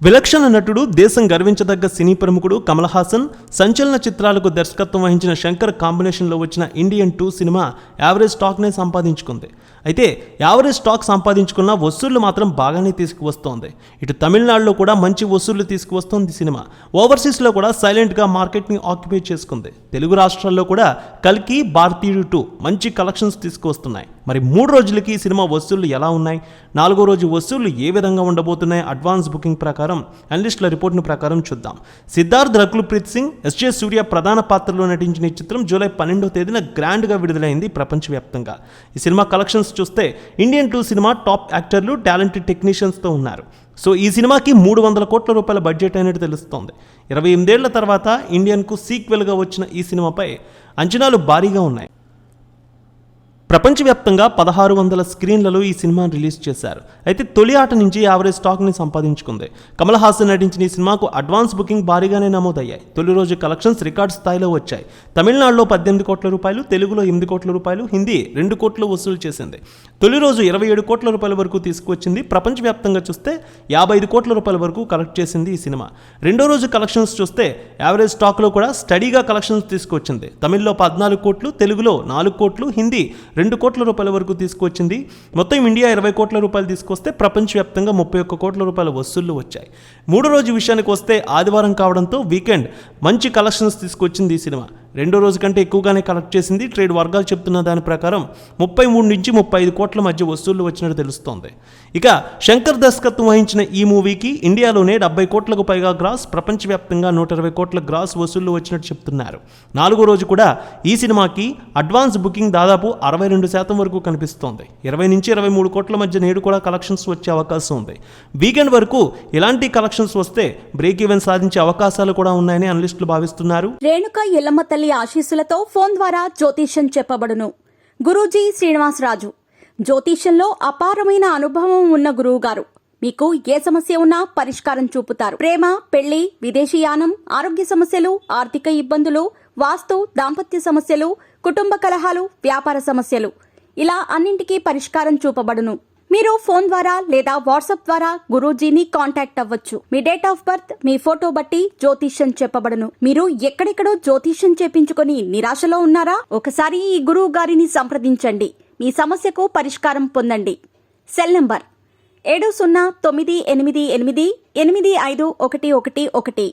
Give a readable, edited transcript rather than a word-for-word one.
విలక్షణ నటుడు, దేశం గర్వించదగ్గ సినీ ప్రముఖుడు కమల్ హాసన్ సంచలన చిత్రాలకు దర్శకత్వం వహించిన శంకర్ కాంబినేషన్లో వచ్చిన ఇండియన్ 2 సినిమా యావరేజ్ టాక్నే సంపాదించుకుంది. అయితే యావరేజ్ టాక్ సంపాదించుకున్న వసూళ్లు మాత్రం బాగానే తీసుకువస్తోంది. ఇటు తమిళనాడులో కూడా మంచి వసూళ్లు తీసుకువస్తోంది సినిమా. ఓవర్సీస్లో కూడా సైలెంట్గా మార్కెట్ని ఆక్యుపై చేసుకుంది. తెలుగు రాష్ట్రాల్లో కూడా కల్కి, భారతీయుడు 2 మంచి కలెక్షన్స్ తీసుకువస్తున్నాయి. మరి 3 రోజులకి ఈ సినిమా వసూళ్లు ఎలా ఉన్నాయి, 4వ రోజు వసూళ్లు ఏ విధంగా ఉండబోతున్నాయి అడ్వాన్స్ బుకింగ్ ప్రకారం అనలిస్టుల రిపోర్ట్ను ప్రకారం చూద్దాం. సిద్ధార్థ్, రకుల్ ప్రీత్ సింగ్, ఎస్జే సూర్య ప్రధాన పాత్రలో నటించిన ఈ చిత్రం జూలై 12వ తేదీన గ్రాండ్గా విడుదలైంది ప్రపంచవ్యాప్తంగా. ఈ సినిమా కలెక్షన్స్ చూస్తే ఇండియన్ 2 సినిమా టాప్ యాక్టర్లు, టాలెంటెడ్ టెక్నీషియన్స్తో ఉన్నారు. సో ఈ సినిమాకి 300 కోట్ల రూపాయల బడ్జెట్ అయినట్టు తెలుస్తోంది. 28 ఏళ్ల తర్వాత ఇండియన్కు సీక్వెల్గా వచ్చిన ఈ సినిమాపై అంచనాలు భారీగా ఉన్నాయి. ప్రపంచవ్యాప్తంగా 1600 స్క్రీన్లలో ఈ సినిమాను రిలీజ్ చేశారు. అయితే తొలి ఆట నుంచి యావరేజ్ స్టాక్ని సంపాదించుకుంది. కమల్ హాసన్ నటించిన ఈ సినిమాకు అడ్వాన్స్ బుకింగ్ భారీగానే నమోదయ్యాయి. తొలి రోజు కలెక్షన్స్ రికార్డ్ స్థాయిలో వచ్చాయి. తమిళనాడులో 18 కోట్ల రూపాయలు, తెలుగులో 8 కోట్ల రూపాయలు, హిందీ 2 కోట్లు వసూలు చేసింది. తొలి రోజు 27 కోట్ల రూపాయల వరకు తీసుకువచ్చింది. ప్రపంచవ్యాప్తంగా చూస్తే 55 కోట్ల రూపాయల వరకు కలెక్ట్ చేసింది ఈ సినిమా. రెండో రోజు కలెక్షన్స్ చూస్తే యావరేజ్ స్టాక్లో కూడా స్టడీగా కలెక్షన్స్ తీసుకొచ్చింది. తమిళ్లో 14 కోట్లు, తెలుగులో 4 కోట్లు, హిందీ 2 కోట్ల రూపాయల వరకు తీసుకొచ్చింది. మొత్తం ఇండియా 20 కోట్ల రూపాయలు తీసుకొస్తే ప్రపంచవ్యాప్తంగా 31 కోట్ల రూపాయల వసూళ్లు వచ్చాయి. మూడో రోజు విషయానికి వస్తే ఆదివారం కావడంతో వీకెండ్ మంచి కలెక్షన్స్ తీసుకొచ్చింది ఈ సినిమా. రెండో రోజు కంటే ఎక్కువగానే కలెక్ట్ చేసింది. ట్రేడ్ వర్గాలు చెప్తున్న దాని ప్రకారం 33 నుంచి 35 కోట్ల మధ్య వసూళ్లు వచ్చినట్టు తెలుస్తోంది. ఇక శంకర్ దర్శకత్వం వహించిన ఈ మూవీకి ఇండియాలోనే 70 కోట్లకు పైగా గ్రాస్, ప్రపంచవ్యాప్తంగా 120 కోట్ల గ్రాస్ వసూళ్లు వచ్చినట్టు చెప్తున్నారు. 4వ రోజు కూడా ఈ సినిమాకి అడ్వాన్స్ బుకింగ్ దాదాపు 62% వరకు కనిపిస్తోంది. 20 నుంచి 23 కోట్ల మధ్య నేడు కూడా కలెక్షన్స్ వచ్చే అవకాశం ఉంది. వీకెండ్ వరకు ఇలాంటి కలెక్షన్స్ వస్తే బ్రేక్ ఈవెన్ సాధించే అవకాశాలు కూడా ఉన్నాయని అనలిస్టులు భావిస్తున్నారు. రేణుక ఎల్లమ్మ తల్లి ఆశీస్సులతో ఫోన్ ద్వారా జ్యోతిష్యం చెప్పబడును. గురూజీ శ్రీనివాసరాజు జ్యోతిష్యంలో అపారమైన అనుభవం ఉన్న గురువు గారు మీకు ఏ సమస్య ఉన్నా పరిష్కారం చూపుతారు. ప్రేమ, పెళ్లి, విదేశీయానం, ఆరోగ్య సమస్యలు, ఆర్థిక ఇబ్బందులు, వాస్తు, దాంపత్య సమస్యలు, కుటుంబ కలహాలు, వ్యాపార సమస్యలు, ఇలా అన్నింటికీ పరిష్కారం చూపబడును. మీరు ఫోన్ ద్వారా లేదా వాట్సాప్ ద్వారా గురూజీని కాంటాక్ట్ అవ్వచ్చు. మీ డేట్ ఆఫ్ బర్త్, మీ ఫోటో బట్టి జ్యోతిష్యం చెప్పబడును. మీరు ఎక్కడెక్కడో జ్యోతిష్యం చేపించుకొని నిరాశలో ఉన్నారా? ఒకసారి ఈ గురువు గారిని సంప్రదించండి. మీ సమస్యకు పరిష్కారం పొందండి. Cell number 709888851111.